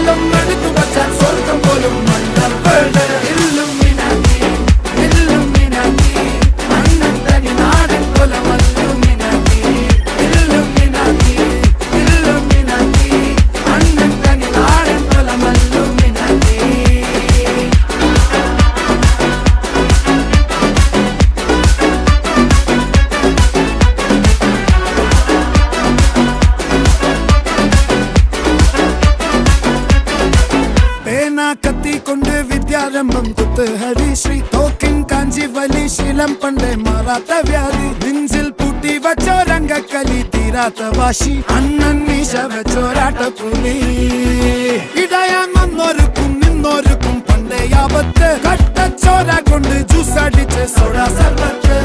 കാലം എടുത്തു വച്ചാൽ സ്വർഗം പോലും മണ്ണപ്പേട് ഇല്ലുമിനാറ്റി ഇല്ലുമിനാറ്റി അണ്ണത്തനി നാടൻ കൊലമല്ലുമിനാറ്റി ഇല്ലുമിനാറ്റി ഇല്ലുമിനാറ്റി അണ്ണത്തനി നാടൻ കൊലമല്ലുമിനാറ്റി കത്തി കൊണ്ട് വിദ്യാരംഭം കുത്ത് ഹരിശ്രീ തോക്കിൻ കാഞ്ചി വലി ശീലം പണ്ടേ മാറാത്ത വ്യാധി നെഞ്ചിൽ പൂട്ടി വച്ചോരംഗക്കലി തീരാത്ത വാശി അണ്ണൻ മീശ വെച്ചോരാട്ട പുലി ഇടയാൻ വന്നോർക്കും നിന്നോർക്കും പണ്ടേ ആപത്ത് കട്ടച്ചോര കൊണ്ട് ജ്യൂസ് അടിച്ച് സോഡ സർബത്ത്